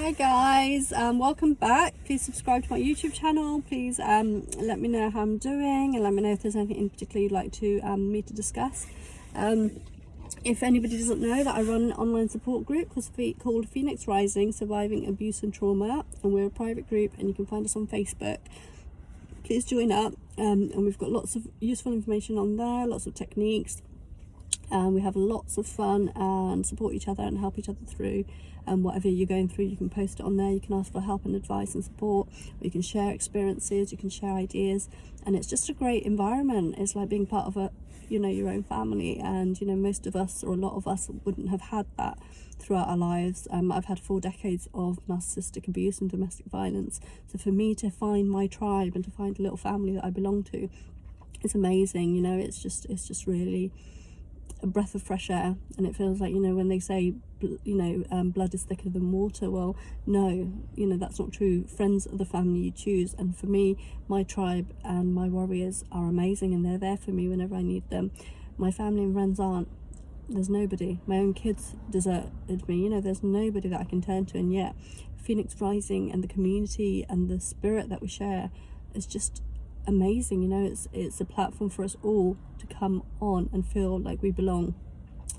Hi guys, welcome back. Please subscribe to my YouTube channel. Please let me know how I'm doing and let me know if there's anything in particular you'd like to me to discuss. If anybody doesn't know, that I run an online support group called Phoenix Rising Surviving Abuse and Trauma, and we're a private group and you can find us on Facebook. Please join up, and we've got lots of useful information on there, lots of techniques. We have lots of fun and support each other and help each other through whatever you're going through. You can post it on there, you can ask for help and advice and support, or you can share experiences, you can share ideas, and it's just a great environment. It's like being part of your own family, and most of us, or a lot of us, wouldn't have had that throughout our lives. I've had 4 decades of narcissistic abuse and domestic violence, so for me to find my tribe and to find a little family that I belong to, it's amazing. It's just really a breath of fresh air. And it feels like, when they say blood is thicker than water, well, no, that's not true. Friends are the family you choose, and for me, my tribe and my warriors are amazing, and they're there for me whenever I need them. My family and friends aren't. There's nobody. My own kids deserted me. There's nobody that I can turn to, and yet Phoenix Rising and the community and the spirit that we share is just amazing. It's a platform for us all to come on and feel like we belong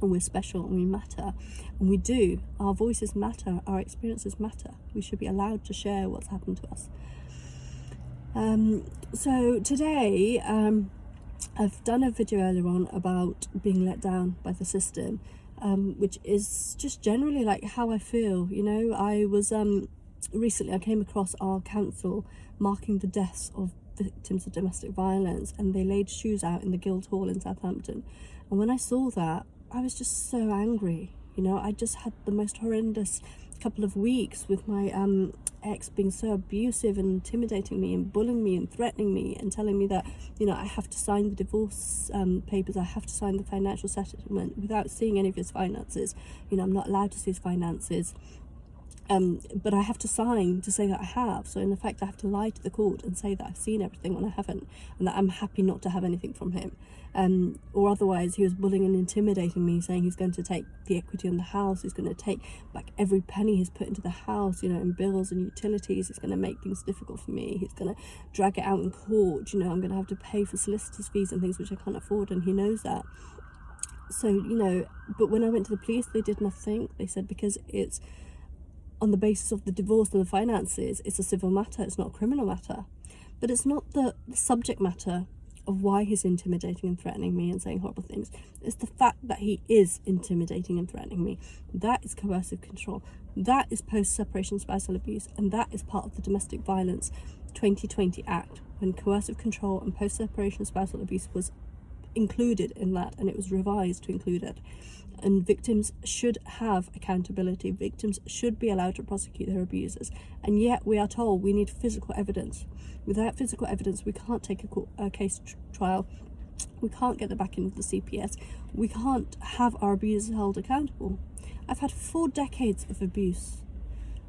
and we're special and we matter, and we do. Our voices matter, our experiences matter. We should be allowed to share what's happened to us. So today I've done a video earlier on about being let down by the system, which is just generally like how I feel. I was recently I came across our council marking the deaths of victims of domestic violence, and they laid shoes out in the Guildhall in Southampton, and when I saw that, I was just so angry. I just had the most horrendous couple of weeks with my ex being so abusive and intimidating me and bullying me and threatening me and telling me that I have to sign the divorce papers, I have to sign the financial settlement without seeing any of his finances. I'm not allowed to see his finances. But I have to sign to say that I have. So in effect, I have to lie to the court and say that I've seen everything when I haven't, and that I'm happy not to have anything from him. Or otherwise, he was bullying and intimidating me, saying he's going to take the equity on the house, he's going to take back every penny he's put into the house, in bills and utilities. He's going to make things difficult for me. He's going to drag it out in court. I'm going to have to pay for solicitors' fees and things which I can't afford, and he knows that. So, but when I went to the police, they did nothing. They said because it's on the basis of the divorce and the finances, it's a civil matter, it's not a criminal matter. But it's not the subject matter of why he's intimidating and threatening me and saying horrible things. It's the fact that he is intimidating and threatening me. That is coercive control. That is post-separation spousal abuse, and that is part of the Domestic Violence 2020 Act, when coercive control and post-separation spousal abuse was included in that, and it was revised to include it. And victims should have accountability. Victims should be allowed to prosecute their abusers, and yet we are told we need physical evidence. Without physical evidence, we can't take a case trial. We can't get the backing of the CPS. We can't have our abusers held accountable. I've had 4 decades of abuse,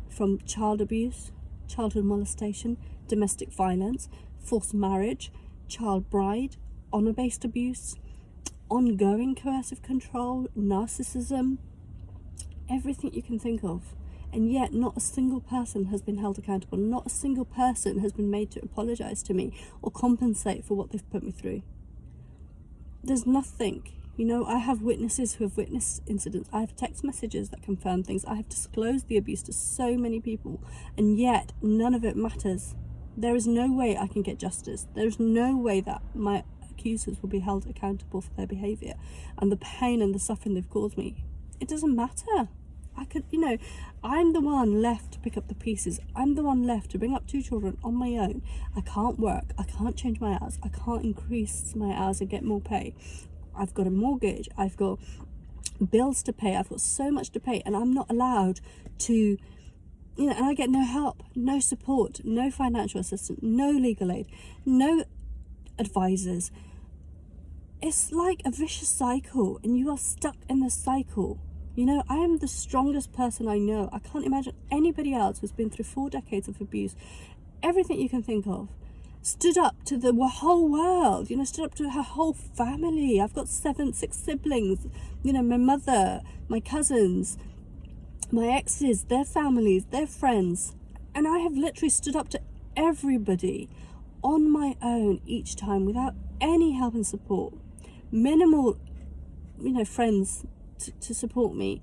from child abuse, childhood molestation, domestic violence, forced marriage, child bride, honour-based abuse, ongoing coercive control, narcissism, everything you can think of. And yet not a single person has been held accountable. Not a single person has been made to apologise to me or compensate for what they've put me through. There's nothing. I have witnesses who have witnessed incidents. I have text messages that confirm things. I have disclosed the abuse to so many people, and yet none of it matters. There is no way I can get justice. There is no way that my accusers will be held accountable for their behaviour and the pain and the suffering they've caused me. It doesn't matter. I'm the one left to pick up the pieces. I'm the one left to bring up 2 children on my own. I can't work. I can't change my hours. I can't increase my hours and get more pay. I've got a mortgage. I've got bills to pay. I've got so much to pay, and I'm not allowed to, and I get no help, no support, no financial assistance, no legal aid, no advisors. It's like a vicious cycle, and you are stuck in this cycle. I am the strongest person I know. I can't imagine anybody else who's been through 4 decades of abuse, everything you can think of, stood up to the whole world, stood up to her whole family. I've got 6 siblings, my mother, my cousins, my exes, their families, their friends. And I have literally stood up to everybody on my own each time without any help and support. Minimal, friends to support me.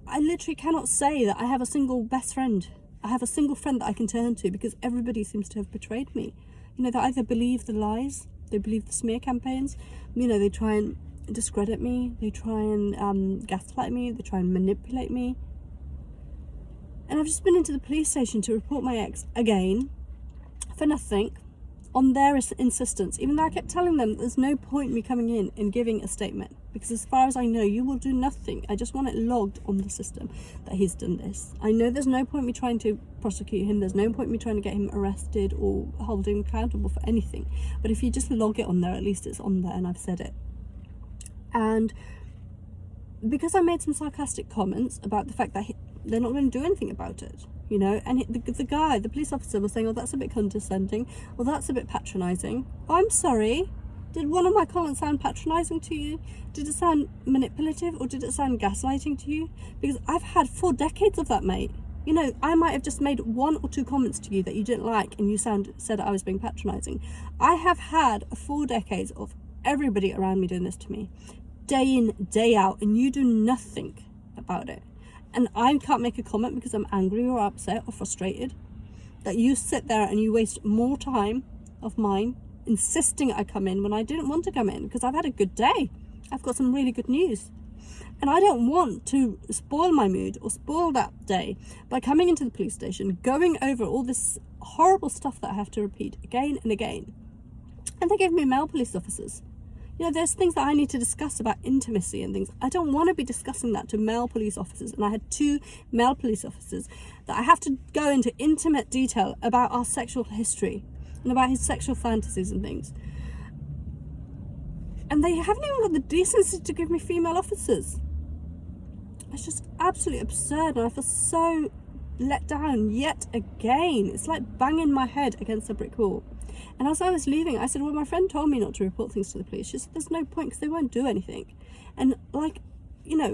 I literally cannot say that I have a single best friend. I have a single friend that I can turn to, because everybody seems to have betrayed me. They either believe the lies, they believe the smear campaigns, they try and discredit me, they try and gaslight me, they try and manipulate me. And I've just been into the police station to report my ex again, for nothing, on their insistence, even though I kept telling them there's no point in me coming in and giving a statement, because as far as I know, you will do nothing. I just want it logged on the system that he's done this. I know there's no point in me trying to prosecute him, there's no point in me trying to get him arrested or hold him accountable for anything, but if you just log it on there, at least it's on there and I've said it. And because I made some sarcastic comments about the fact that they're not going to do anything about it, and the police officer was saying, oh, that's a bit condescending, or that's a bit patronising. Oh, I'm sorry, did one of my comments sound patronising to you? Did it sound manipulative, or did it sound gaslighting to you? Because I've had 4 decades of that, mate. I might have just made 1 or 2 comments to you that you didn't like, and you said I was being patronising. I have had 4 decades of everybody around me doing this to me, day in, day out, and you do nothing about it. And I can't make a comment because I'm angry or upset or frustrated. That you sit there and you waste more time of mine insisting I come in when I didn't want to come in, because I've had a good day. I've got some really good news. And I don't want to spoil my mood or spoil that day by coming into the police station, going over all this horrible stuff that I have to repeat again and again. And they gave me male police officers. There's things that I need to discuss about intimacy and things. I don't want to be discussing that to male police officers. And I had 2 male police officers that I have to go into intimate detail about our sexual history and about his sexual fantasies and things. And they haven't even got the decency to give me female officers. It's just absolutely absurd, and I feel so let down yet again. It's like banging my head against a brick wall. And as I was leaving, I said, well, my friend told me not to report things to the police. She said, there's no point, because they won't do anything. And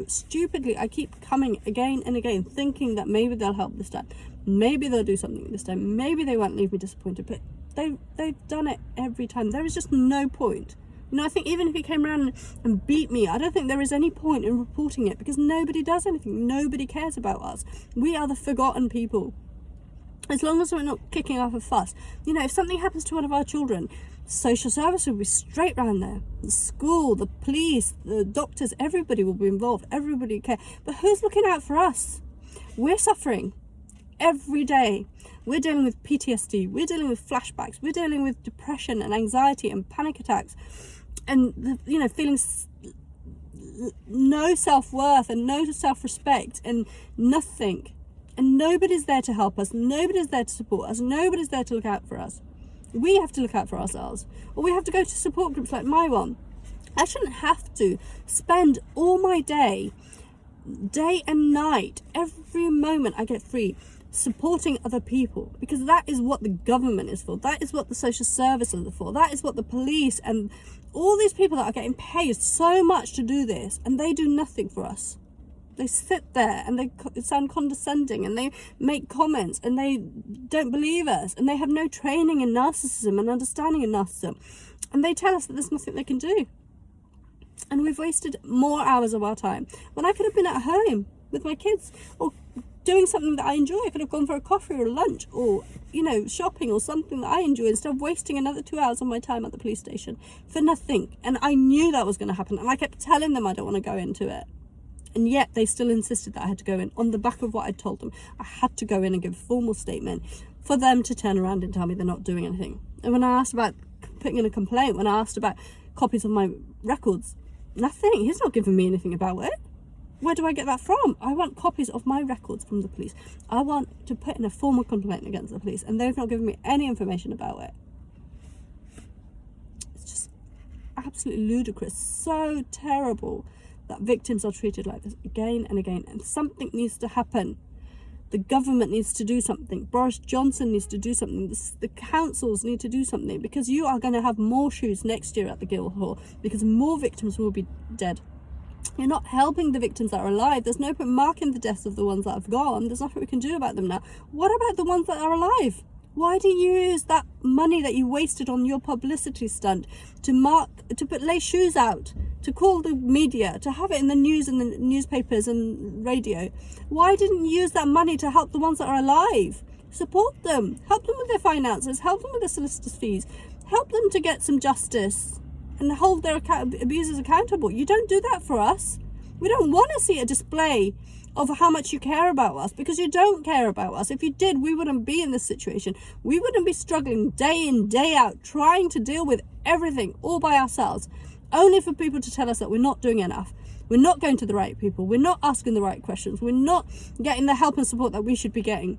stupidly, I keep coming again and again, thinking that maybe they'll help this time. Maybe they'll do something this time. Maybe they won't leave me disappointed. But they've done it every time. There is just no point. I think even if he came around and beat me, I don't think there is any point in reporting it, because nobody does anything. Nobody cares about us. We are the forgotten people. As long as we're not kicking up a fuss. If something happens to one of our children, social service will be straight round there. The school, the police, the doctors, everybody will be involved. Everybody will care. But who's looking out for us? We're suffering every day. We're dealing with PTSD. We're dealing with flashbacks. We're dealing with depression and anxiety and panic attacks. And, feeling no self-worth and no self-respect and nothing. And nobody's there to help us. Nobody's there to support us. Nobody's there to look out for us. We have to look out for ourselves. Or we have to go to support groups like my one. I shouldn't have to spend all my day and night, every moment I get free, supporting other people, because that is what the government is for. That is what the social services are for. That is what the police and all these people that are getting paid so much to do this, and they do nothing for us. They sit there and they sound condescending, and they make comments, and they don't believe us, and they have no training in narcissism and understanding in narcissism, and they tell us that there's nothing they can do. And we've wasted more hours of our time when I could have been at home with my kids, or doing something that I enjoy. I could have gone for a coffee or a lunch, or shopping or something that I enjoy, instead of wasting another 2 hours of my time at the police station for nothing. And I knew that was going to happen, and I kept telling them I don't want to go into it. And yet they still insisted that I had to go in on the back of what I told them. I had to go in and give a formal statement for them to turn around and tell me they're not doing anything. And when I asked about putting in a complaint, when I asked about copies of my records, nothing. He's not giving me anything about it. Where do I get that from? I want copies of my records from the police. I want to put in a formal complaint against the police, and they've not given me any information about it. It's just absolutely ludicrous. So terrible that victims are treated like this again and again, and something needs to happen. The government needs to do something. Boris Johnson needs to do something. The councils need to do something, because you are going to have more shoes next year at the Guildhall, because more victims will be dead. You're not helping the victims that are alive. There's no point marking the deaths of the ones that have gone. There's nothing we can do about them now. What about the ones that are alive? Why do you use that money that you wasted on your publicity stunt to lay shoes out, to call the media, to have it in the news and the newspapers and radio? Why didn't you use that money to help the ones that are alive? Support them. Help them with their finances. Help them with their solicitors' fees. Help them to get some justice and hold their abusers accountable. You don't do that for us. We don't want to see a display of how much you care about us, because you don't care about us. If you did, we wouldn't be in this situation. We wouldn't be struggling day in, day out, trying to deal with everything all by ourselves, only for people to tell us that we're not doing enough. We're not going to the right people. We're not asking the right questions. We're not getting the help and support that we should be getting.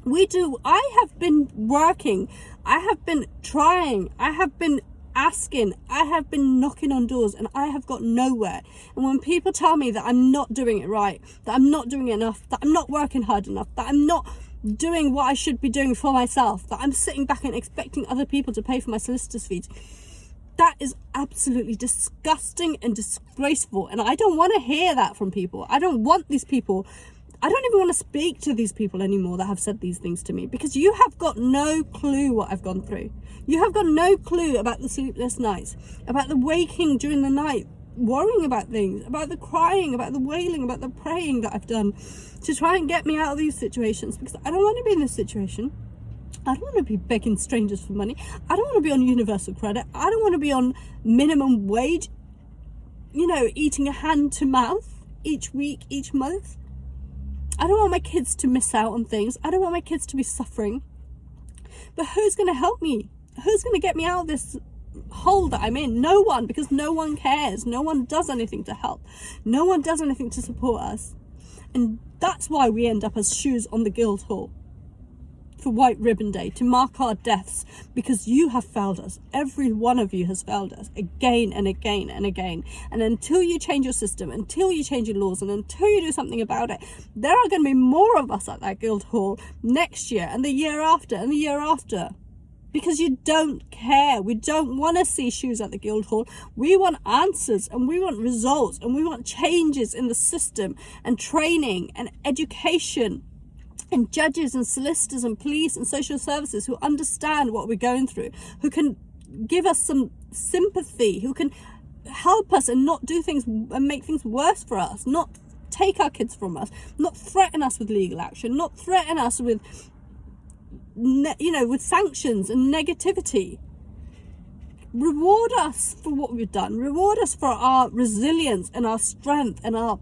I have been working. I have been trying. I have been asking. I have been knocking on doors, and I have got nowhere. And when people tell me that I'm not doing it right, that I'm not doing enough, that I'm not working hard enough, that I'm not doing what I should be doing for myself, that I'm sitting back and expecting other people to pay for my solicitor's fees, that is absolutely disgusting and disgraceful. And I don't want to hear that from people. I don't want these people. I don't even want to speak to these people anymore that have said these things to me, because you have got no clue what I've gone through. You have got no clue about the sleepless nights, about the waking during the night, worrying about things, about the crying, about the wailing, about the praying that I've done to try and get me out of these situations, because I don't want to be in this situation. I don't want to be begging strangers for money. I don't want to be on universal credit. I don't want to be on minimum wage, eating a hand to mouth each week, each month. I don't want my kids to miss out on things. I don't want my kids to be suffering. But who's going to help me? Who's going to get me out of this hole that I'm in? No one, because no one cares. No one does anything to help. No one does anything to support us. And that's why we end up as shoes on the Guildhall for White Ribbon Day, to mark our deaths, because you have failed us. Every one of you has failed us again and again and again. And until you change your system, until you change your laws, and until you do something about it, there are going to be more of us at that Guildhall next year and the year after and the year after. Because you don't care. We don't want to see shoes at the Guildhall. We want answers, and we want results, and we want changes in the system and training and education, and judges and solicitors and police and social services who understand what we're going through, who can give us some sympathy, who can help us and not do things and make things worse for us, not take our kids from us, not threaten us with legal action, not threaten us with with sanctions and negativity. Reward us for what we've done. Reward us for our resilience and our strength and our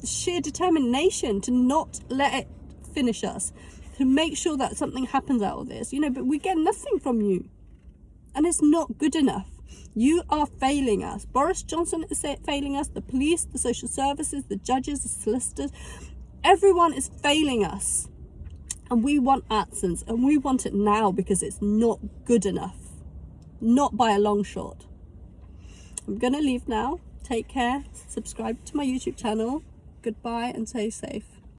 sheer determination to not let it finish us, to make sure that something happens out of this, but we get nothing from you, and it's not good enough. You are failing us. Boris Johnson is failing us. The police, the social services, the judges, the solicitors, everyone is failing us, and we want answers, and we want it now, because it's not good enough, not by a long shot. I'm gonna leave now. Take care. Subscribe to my YouTube channel. Goodbye and stay safe.